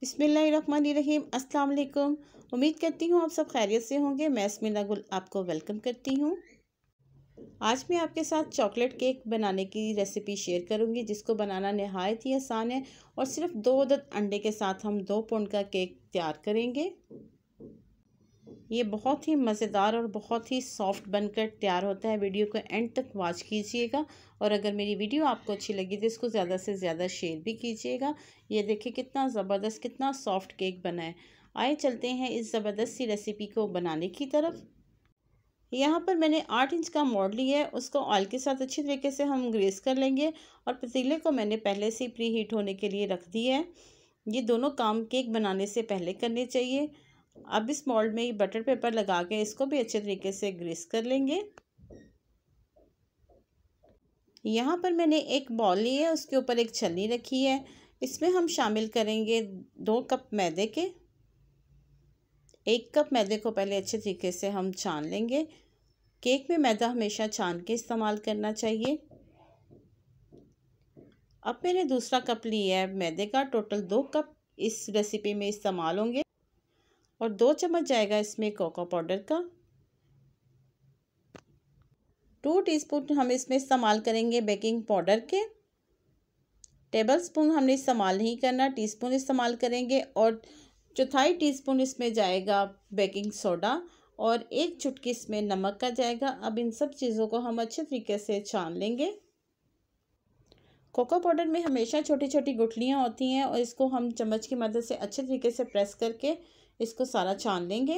बिस्मिल्लाहिर्रहमानिर्रहीम। अस्सलाम वालेकुम। उम्मीद करती हूँ आप सब खैरियत से होंगे। मैं अस्मिला गुल आपको वेलकम करती हूँ। आज मैं आपके साथ चॉकलेट केक बनाने की रेसिपी शेयर करूँगी, जिसको बनाना नहायत ही आसान है और सिर्फ 2 अदद अंडे के साथ हम 2 पाउंड का केक तैयार करेंगे। ये बहुत ही मज़ेदार और बहुत ही सॉफ्ट बनकर तैयार होता है। वीडियो को एंड तक वॉच कीजिएगा और अगर मेरी वीडियो आपको अच्छी लगी तो इसको ज़्यादा से ज़्यादा शेयर भी कीजिएगा। ये देखिए कितना ज़बरदस्त, कितना सॉफ्ट केक बना है। आइए चलते हैं इस ज़बरदस्त सी रेसिपी को बनाने की तरफ। यहाँ पर मैंने 8 इंच का मोल्ड लिया है, उसको ऑयल के साथ अच्छी तरीके से हम ग्रीस कर लेंगे और पतीले को मैंने पहले से प्री हीट होने के लिए रख दिया है। ये दोनों काम केक बनाने से पहले करने चाहिए। अब इस मोल्ड में ये बटर पेपर लगा के इसको भी अच्छे तरीके से ग्रीस कर लेंगे। यहाँ पर मैंने एक बॉल ली है, उसके ऊपर एक छलनी रखी है। इसमें हम शामिल करेंगे 2 कप मैदे के। 1 कप मैदे को पहले अच्छे तरीके से हम छान लेंगे। केक में मैदा हमेशा छान के इस्तेमाल करना चाहिए। अब मैंने दूसरा कप लिया है मैदे का। टोटल 2 कप इस रेसिपी में इस्तेमाल होंगे और 2 चम्मच जाएगा इसमें कोको पाउडर का। 2 टीस्पून हम इसमें इस्तेमाल करेंगे बेकिंग पाउडर के। टेबल स्पून हमने इस्तेमाल नहीं करना, टीस्पून इस्तेमाल करेंगे। और चौथाई टीस्पून इसमें जाएगा बेकिंग सोडा और 1 चुटकी इसमें नमक का जाएगा। अब इन सब चीज़ों को हम अच्छे तरीके से छान लेंगे। कोको पाउडर में हमेशा छोटी छोटी गुठलियाँ होती हैं और इसको हम चम्मच की मदद से अच्छे तरीके से प्रेस करके इसको सारा छान लेंगे।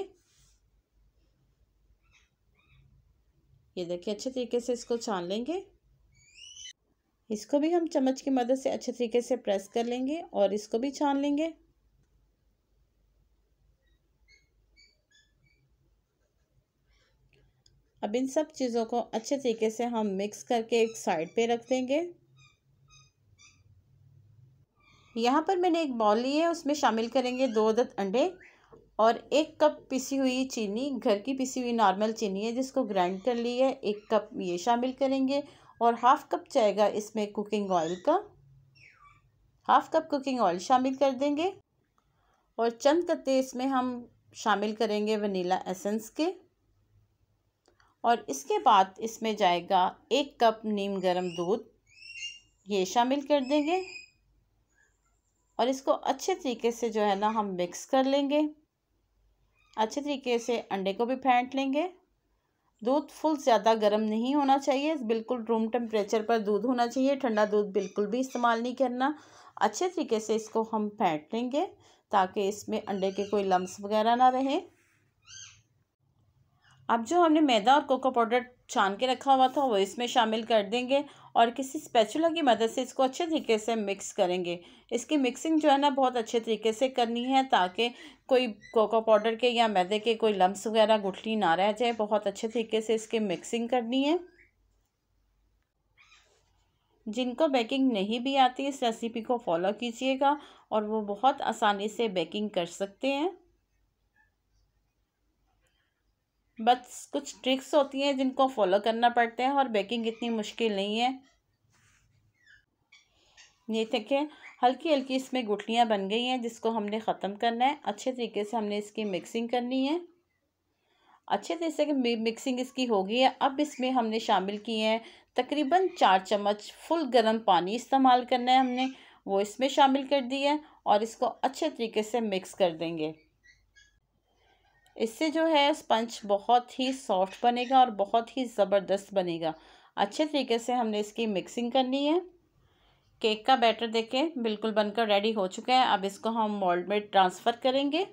ये देखिए अच्छे तरीके से इसको छान लेंगे। इसको भी हम चम्मच की मदद से अच्छे तरीके से प्रेस कर लेंगे और इसको भी छान लेंगे। अब इन सब चीज़ों को अच्छे तरीके से हम मिक्स करके एक साइड पे रख देंगे। यहाँ पर मैंने एक बाउल ली है, उसमें शामिल करेंगे 2 अदद अंडे और 1 कप पिसी हुई चीनी। घर की पिसी हुई नॉर्मल चीनी है जिसको ग्राइंड कर ली है। 1 कप ये शामिल करेंगे और हाफ कप जाएगा इसमें कुकिंग ऑयल का। हाफ कप कुकिंग ऑयल शामिल कर देंगे और चंद कत्ते इसमें हम शामिल करेंगे वनीला एसेंस के। और इसके बाद इसमें जाएगा 1 कप नीम गर्म दूध, ये शामिल कर देंगे और इसको अच्छे तरीके से जो है ना हम मिक्स कर लेंगे। अच्छे तरीके से अंडे को भी फेंट लेंगे। दूध फुल ज़्यादा गर्म नहीं होना चाहिए, बिल्कुल रूम टेम्परेचर पर दूध होना चाहिए। ठंडा दूध बिल्कुल भी इस्तेमाल नहीं करना। अच्छे तरीके से इसको हम फेंट लेंगे ताकि इसमें अंडे के कोई लम्स वगैरह ना रहे। अब जो हमने मैदा और कोको पाउडर छान के रखा हुआ था वो इसमें शामिल कर देंगे और किसी स्पैचुला की मदद से इसको अच्छे तरीके से मिक्स करेंगे। इसकी मिक्सिंग जो है ना बहुत अच्छे तरीके से करनी है ताकि कोई कोको पाउडर के या मैदे के कोई लम्स वगैरह गुठली ना रह जाए। बहुत अच्छे तरीके से इसकी मिक्सिंग करनी है। जिनको बेकिंग नहीं भी आती इस रेसिपी को फॉलो कीजिएगा और वो बहुत आसानी से बेकिंग कर सकते हैं। बस कुछ ट्रिक्स होती हैं जिनको फॉलो करना पड़ते हैं और बेकिंग इतनी मुश्किल नहीं है। ये देखिए हल्की हल्की इसमें गुठलियाँ बन गई हैं जिसको हमने ख़त्म करना है। अच्छे तरीके से हमने इसकी मिक्सिंग करनी है। अच्छे तरीके से मिक्सिंग इसकी हो गई है। अब इसमें हमने शामिल किए हैं तकरीबन 4 चम्मच फुल गर्म पानी इस्तेमाल करना है हमने, वो इसमें शामिल कर दिया है और इसको अच्छे तरीके से मिक्स कर देंगे। इससे जो है स्पंज बहुत ही सॉफ्ट बनेगा और बहुत ही ज़बरदस्त बनेगा। अच्छे तरीके से हमने इसकी मिक्सिंग करनी है। केक का बैटर देखें बिल्कुल बनकर रेडी हो चुका है। अब इसको हम मोल्ड में ट्रांसफ़र करेंगे।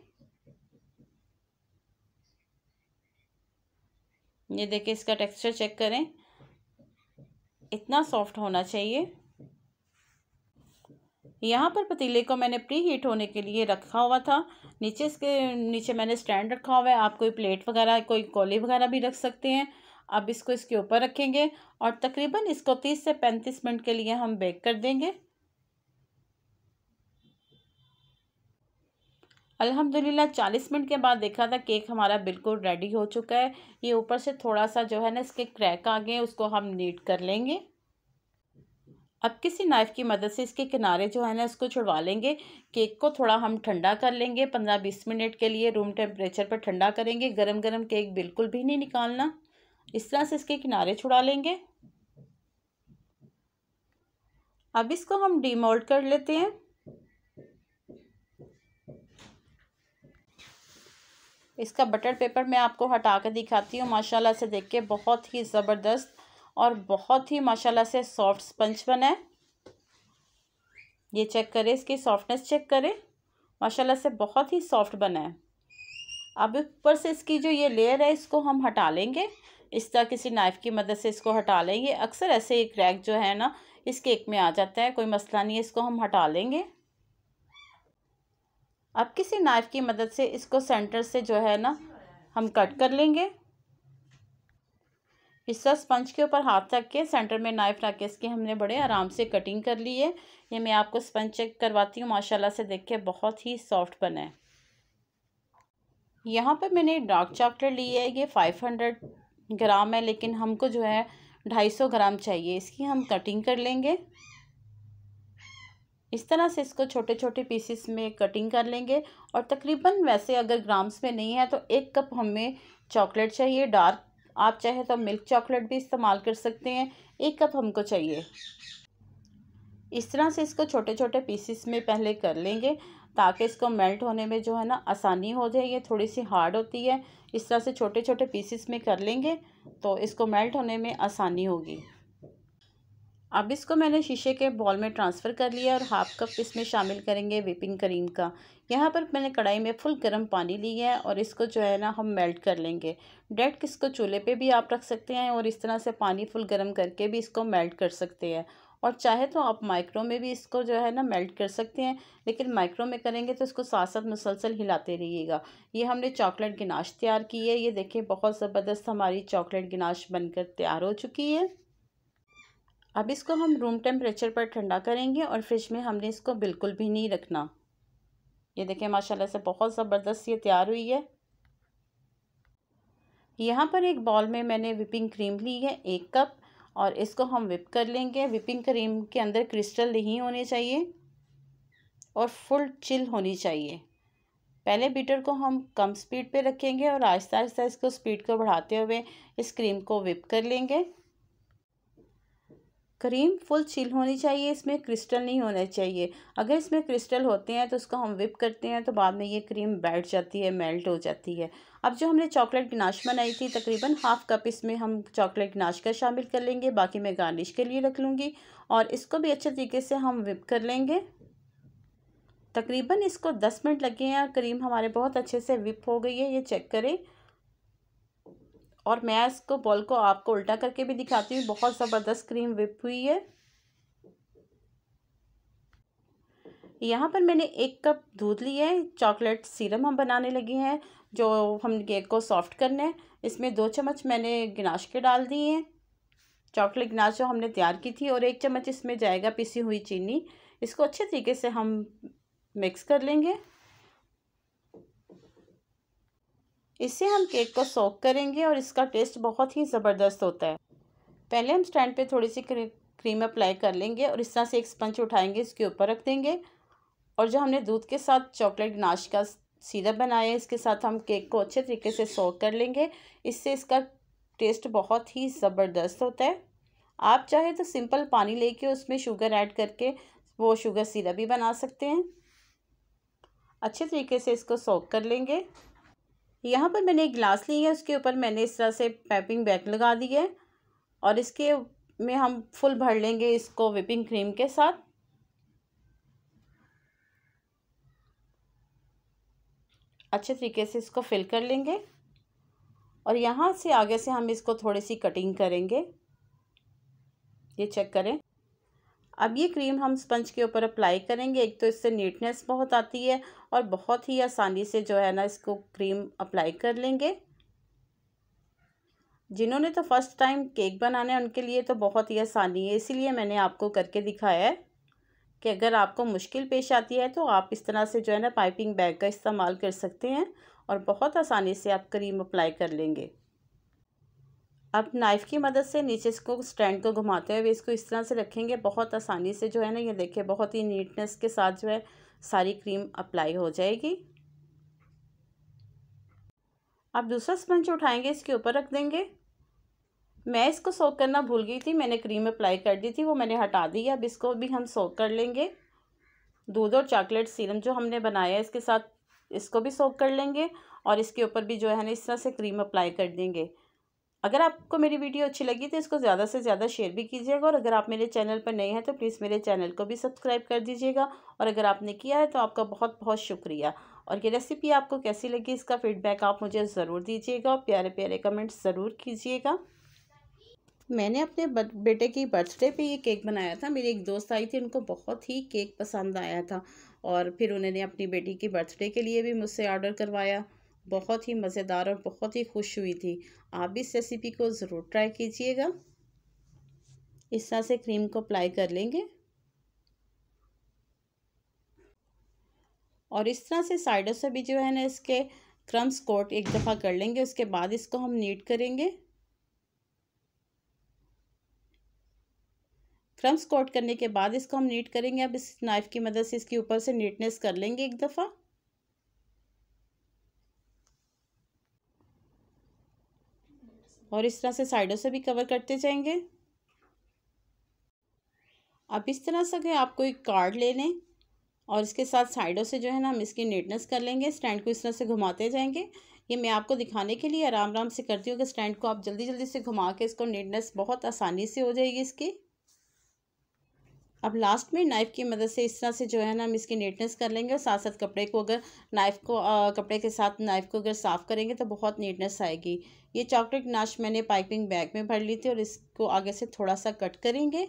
ये देखिए इसका टेक्सचर चेक करें, इतना सॉफ्ट होना चाहिए। यहाँ पर पतीले को मैंने प्री हीट होने के लिए रखा हुआ था। इसके नीचे मैंने स्टैंड रखा हुआ है। आप कोई प्लेट वगैरह कोई कौली वगैरह भी रख सकते हैं। अब इसको इसके ऊपर रखेंगे और तकरीबन इसको 30 से 35 मिनट के लिए हम बेक कर देंगे। अल्हम्दुलिल्लाह 40 मिनट के बाद देखा था केक हमारा बिल्कुल रेडी हो चुका है। ये ऊपर से थोड़ा सा जो है ना इसके क्रैक आ गए, उसको हम नीट कर लेंगे। अब किसी नाइफ़ की मदद से इसके किनारे जो है ना इसको छुड़वा लेंगे। केक को थोड़ा हम ठंडा कर लेंगे, 15-20 मिनट के लिए रूम टेम्परेचर पर ठंडा करेंगे। गरम गरम केक बिल्कुल भी नहीं निकालना। इस तरह से इसके किनारे छुड़ा लेंगे। अब इसको हम डीमोल्ड कर लेते हैं। इसका बटर पेपर मैं आपको हटा कर दिखाती हूँ। माशाल्लाह से देख के बहुत ही ज़बरदस्त और बहुत ही माशाल्लाह से सॉफ्ट स्पंज बना है। ये चेक करें, इसकी सॉफ्टनेस चेक करें, माशाल्लाह से बहुत ही सॉफ्ट बना है। अब ऊपर से इसकी जो ये लेयर है इसको हम हटा लेंगे। इस तरह किसी नाइफ़ की मदद से इसको हटा लेंगे। अक्सर ऐसे एक क्रैक जो है ना इस केक में आ जाता है, कोई मसला नहीं है, इसको हम हटा लेंगे। अब किसी नाइफ़ की मदद से इसको सेंटर से जो है ना हम कट कर लेंगे। इस तरह स्पंज के ऊपर हाथ रख के सेंटर में नाइफ़ रख के इसकी हमने बड़े आराम से कटिंग कर ली है। ये मैं आपको स्पंज चेक करवाती हूँ, माशाल्लाह से देख के बहुत ही सॉफ्ट बना है। यहाँ पर मैंने डार्क चॉकलेट ली है, ये 500 ग्राम है, लेकिन हमको जो है 250 ग्राम चाहिए। इसकी हम कटिंग कर लेंगे। इस तरह से इसको छोटे छोटे पीसेस में कटिंग कर लेंगे। और तकरीबन वैसे अगर ग्राम्स में नहीं है तो 1 कप हमें चॉकलेट चाहिए डार्क। आप चाहे तो मिल्क चॉकलेट भी इस्तेमाल कर सकते हैं। 1 कप हमको चाहिए। इस तरह से इसको छोटे छोटे पीसेस में पहले कर लेंगे ताकि इसको मेल्ट होने में जो है ना आसानी हो जाए। ये थोड़ी सी हार्ड होती है। इस तरह से छोटे छोटे पीसेस में कर लेंगे तो इसको मेल्ट होने में आसानी होगी। अब इसको मैंने शीशे के बॉल में ट्रांसफ़र कर लिया और हाफ़ कप इसमें शामिल करेंगे व्हिपिंग क्रीम का। यहाँ पर मैंने कढ़ाई में फुल गर्म पानी लिया है और इसको जो है ना हम मेल्ट कर लेंगे। डायरेक्ट इसको चूल्हे पे भी आप रख सकते हैं और इस तरह से पानी फुल गर्म करके भी इसको मेल्ट कर सकते हैं। और चाहे तो आप माइक्रो में भी इसको जो है ना मेल्ट कर सकते हैं, लेकिन माइक्रो में करेंगे तो इसको साथ साथ मुसलसल हिलाते रहिएगा। ये हमने चॉकलेट गिनाश तैयार की है। ये देखें बहुत ज़बरदस्त हमारी चॉकलेट गिनाश बनकर तैयार हो चुकी है। अब इसको हम रूम टेम्परेचर पर ठंडा करेंगे और फ्रिज में हमने इसको बिल्कुल भी नहीं रखना। ये देखें माशाल्लाह से बहुत ज़बरदस्त ये तैयार हुई है। यहाँ पर एक बॉल में मैंने व्हिपिंग क्रीम ली है 1 कप और इसको हम व्हिप कर लेंगे। व्हिपिंग क्रीम के अंदर क्रिस्टल नहीं होने चाहिए और फुल चिल होनी चाहिए। पहले बीटर को हम कम स्पीड पे रखेंगे और आहिस्ता आहिस्ता इसको स्पीड को बढ़ाते हुए इस क्रीम को व्हिप कर लेंगे। क्रीम फुल चिल होनी चाहिए, इसमें क्रिस्टल नहीं होना चाहिए। अगर इसमें क्रिस्टल होते हैं तो उसको हम व्हिप करते हैं तो बाद में ये क्रीम बैठ जाती है, मेल्ट हो जाती है। अब जो हमने चॉकलेट गिनाश बनाई थी तकरीबन हाफ़ कप इसमें हम चॉकलेट गिनाश का शामिल कर लेंगे। बाकी मैं गार्निश के लिए रख लूँगी और इसको भी अच्छे तरीके से हम व्हिप कर लेंगे। तकरीबन इसको 10 मिनट लगे हैं और क्रीम हमारे बहुत अच्छे से व्हिप हो गई है। ये चेक करें और मैं इसको बॉल को आपको उल्टा करके भी दिखाती हूँ। बहुत ज़बरदस्त क्रीम व्हिप हुई है। यहाँ पर मैंने 1 कप दूध लिया है। चॉकलेट सिरप हम बनाने लगे हैं जो हम केक को सॉफ्ट करना है। इसमें 2 चम्मच मैंने गिनाश के डाल दिए हैं, चॉकलेट गिनाश जो हमने तैयार की थी, और 1 चम्मच इसमें जाएगा पिसी हुई चीनी। इसको अच्छे तरीके से हम मिक्स कर लेंगे। इससे हम केक को सोक करेंगे और इसका टेस्ट बहुत ही ज़बरदस्त होता है। पहले हम स्टैंड पे थोड़ी सी क्रीम अप्लाई कर लेंगे और इस तरह से एक स्पंज उठाएंगे, इसके ऊपर रख देंगे और जो हमने दूध के साथ चॉकलेट गिनाश का सिरप बनाया है इसके साथ हम केक को अच्छे तरीके से सोक कर लेंगे। इससे इसका टेस्ट बहुत ही ज़बरदस्त होता है। आप चाहे तो सिंपल पानी लेके उसमें शुगर ऐड करके वो शुगर सिरप भी बना सकते हैं। अच्छे तरीके से इसको सोक कर लेंगे। यहाँ पर मैंने एक गिलास ली है, उसके ऊपर मैंने इस तरह से पाइपिंग बैग लगा दी है और इसके में हम फुल भर लेंगे इसको व्हिपिंग क्रीम के साथ। अच्छे तरीके से इसको फिल कर लेंगे और यहाँ से आगे से हम इसको थोड़ी सी कटिंग करेंगे। ये चेक करें। अब ये क्रीम हम स्पंज के ऊपर अप्लाई करेंगे। एक तो इससे नीटनेस बहुत आती है और बहुत ही आसानी से जो है ना इसको क्रीम अप्लाई कर लेंगे। जिन्होंने तो फर्स्ट टाइम केक बनाना है उनके लिए तो बहुत ही आसानी है, इसीलिए मैंने आपको करके दिखाया है कि अगर आपको मुश्किल पेश आती है तो आप इस तरह से जो है ना पाइपिंग बैग का इस्तेमाल कर सकते हैं और बहुत आसानी से आप क्रीम अप्लाई कर लेंगे। अब नाइफ़ की मदद से नीचे इसको स्टैंड को घुमाते हुए इसको इस तरह से रखेंगे। बहुत आसानी से जो है ना, ये देखिए बहुत ही नीटनेस के साथ जो है सारी क्रीम अप्लाई हो जाएगी। अब दूसरा स्पंज उठाएंगे, इसके ऊपर रख देंगे। मैं इसको सोक करना भूल गई थी, मैंने क्रीम अप्लाई कर दी थी, वो मैंने हटा दी है। अब इसको भी हम सोक कर लेंगे। दूध और चॉकलेट सीरम जो हमने बनाया है इसके साथ इसको भी सोक कर लेंगे और इसके ऊपर भी जो है ना इस तरह से क्रीम अप्लाई कर देंगे। अगर आपको मेरी वीडियो अच्छी लगी तो इसको ज़्यादा से ज़्यादा शेयर भी कीजिएगा और अगर आप मेरे चैनल पर नए हैं तो प्लीज़ मेरे चैनल को भी सब्सक्राइब कर दीजिएगा और अगर आपने किया है तो आपका बहुत बहुत शुक्रिया। और ये रेसिपी आपको कैसी लगी इसका फ़ीडबैक आप मुझे ज़रूर दीजिएगा और प्यारे प्यारे कमेंट्स ज़रूर कीजिएगा। मैंने अपने बेटे की बर्थडे पे ये केक बनाया था। मेरी एक दोस्त आई थी, उनको बहुत ही केक पसंद आया था और फिर उन्होंने अपनी बेटी की बर्थडे के लिए भी मुझसे ऑर्डर करवाया। बहुत ही मज़ेदार और बहुत ही खुश हुई थी। आप भी इस रेसिपी को ज़रूर ट्राई कीजिएगा। इस तरह से क्रीम को अप्लाई कर लेंगे और इस तरह से साइडों से भी जो है ना इसके क्रम्स कोट एक दफ़ा कर लेंगे। उसके बाद इसको हम नीट करेंगे। क्रम्स कोट करने के बाद इसको हम नीट करेंगे। अब इस नाइफ़ की मदद से इसके ऊपर से नीटनेस कर लेंगे एक दफ़ा। और इस तरह से साइडों से भी कवर करते जाएंगे। अब इस तरह से अगर आप कोई कार्ड ले लें और इसके साथ साइडों से जो है ना हम इसकी नीटनेस कर लेंगे। स्टैंड को इस तरह से घुमाते जाएंगे। ये मैं आपको दिखाने के लिए आराम आराम से करती हूँ कि स्टैंड को आप जल्दी जल्दी से घुमा के इसको नीटनेस बहुत आसानी से हो जाएगी इसकी। अब लास्ट में नाइफ़ की मदद से इस तरह से जो है ना हम इसकी नीटनेस कर लेंगे और साथ साथ कपड़े को अगर नाइफ़ को कपड़े के साथ नाइफ़ को अगर साफ़ करेंगे तो बहुत नीटनेस आएगी। ये चॉकलेट गनाश मैंने पाइपिंग बैग में भर ली थी और इसको आगे से थोड़ा सा कट करेंगे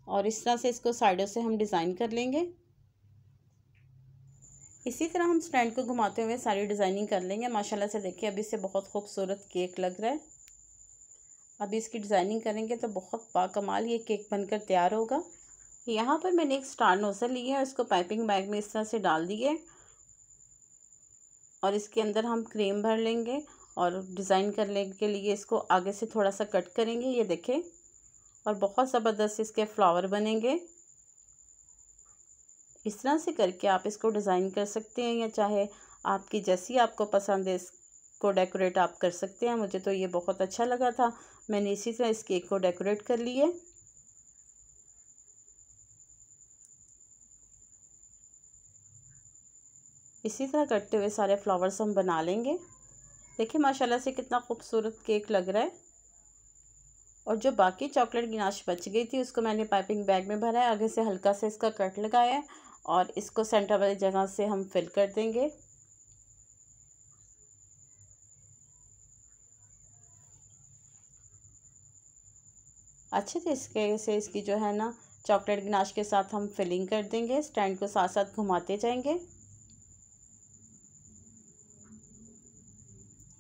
और इस तरह से इसको साइडों से हम डिज़ाइन कर लेंगे। इसी तरह हम स्टैंड को घुमाते हुए सारी डिज़ाइनिंग कर लेंगे। माशाल्लाह से देखिए अभी से बहुत खूबसूरत केक लग रहा है। अभी इसकी डिज़ाइनिंग करेंगे तो बहुत बाकमाल ये केक बनकर तैयार होगा। यहाँ पर मैंने एक स्टार नोज़ल लिया है, इसको पाइपिंग बैग में इस तरह से डाल दिए और इसके अंदर हम क्रीम भर लेंगे और डिज़ाइन करने के लिए इसको आगे से थोड़ा सा कट करेंगे। ये देखें और बहुत ज़बरदस्त इसके फ्लावर बनेंगे। इस तरह से करके आप इसको डिज़ाइन कर सकते हैं या चाहे आपकी जैसी आपको पसंद है इसको डेकोरेट आप कर सकते हैं। मुझे तो ये बहुत अच्छा लगा था, मैंने इसी तरह इस केक को डेकोरेट कर लिए। इसी तरह करते हुए सारे फ्लावर्स हम बना लेंगे। देखिए माशाल्लाह से कितना खूबसूरत केक लग रहा है। और जो बाकी चॉकलेट गिनाश बच गई थी उसको मैंने पाइपिंग बैग में भरा है। आगे से हल्का से इसका कट लगाया है और इसको सेंटर वाली जगह से हम फिल कर देंगे। अच्छे तरीके से इसकी जो है ना चॉकलेट गनाश के साथ हम फिलिंग कर देंगे। स्टैंड को साथ साथ घुमाते जाएंगे।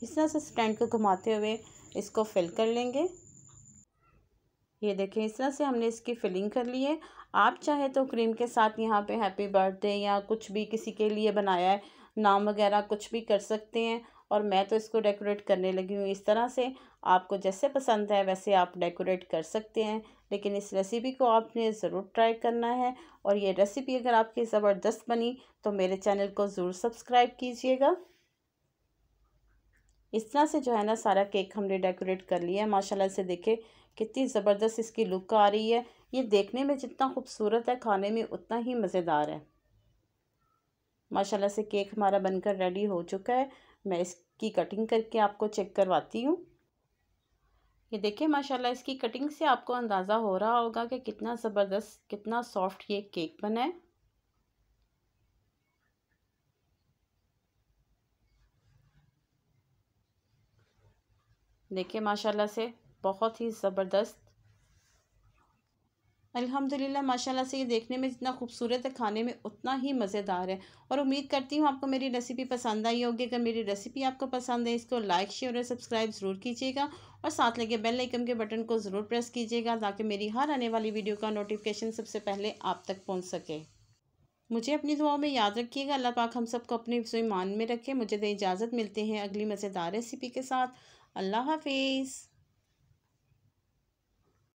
इस तरह से स्टैंड को घुमाते हुए इसको फिल कर लेंगे। ये देखें इस तरह से हमने इसकी फिलिंग कर ली है। आप चाहे तो क्रीम के साथ यहाँ पे हैप्पी बर्थडे या कुछ भी किसी के लिए बनाया है नाम वगैरह कुछ भी कर सकते हैं। और मैं तो इसको डेकोरेट करने लगी हूँ इस तरह से। आपको जैसे पसंद है वैसे आप डेकोरेट कर सकते हैं, लेकिन इस रेसिपी को आपने ज़रूर ट्राई करना है। और ये रेसिपी अगर आपकी ज़बरदस्त बनी तो मेरे चैनल को ज़रूर सब्सक्राइब कीजिएगा। इस तरह से जो है ना सारा केक हमने डेकोरेट कर लिया है। माशाल्लाह से देखे कितनी ज़बरदस्त इसकी लुक आ रही है। ये देखने में जितना खूबसूरत है खाने में उतना ही मज़ेदार है। माशाल्लाह से केक हमारा बनकर रेडी हो चुका है। मैं इसकी कटिंग करके आपको चेक करवाती हूँ। ये देखिए माशाल्लाह इसकी कटिंग से आपको अंदाज़ा हो रहा होगा कि कितना ज़बरदस्त कितना सॉफ्ट ये केक बना है। देखिए माशाल्लाह से बहुत ही ज़बरदस्त। अल्हम्दुलिल्लाह माशाल्लाह से ये देखने में जितना खूबसूरत है खाने में उतना ही मज़ेदार है। और उम्मीद करती हूँ आपको मेरी रेसिपी पसंद आई होगी। अगर मेरी रेसिपी आपको पसंद है इसको लाइक शेयर और सब्सक्राइब ज़रूर कीजिएगा और साथ लगे बेल आइकन के बटन को ज़रूर प्रेस कीजिएगा ताकि मेरी हर आने वाली वीडियो का नोटिफिकेशन सबसे पहले आप तक पहुँच सके। मुझे अपनी दुआओं में याद रखिएगा। अल्लाह पाक हम सबको अपने ईमान में रखे। मुझे दे इजाज़त, मिलते हैं अगली मज़ेदार रेसिपी के साथ। अल्लाह हाफिज़।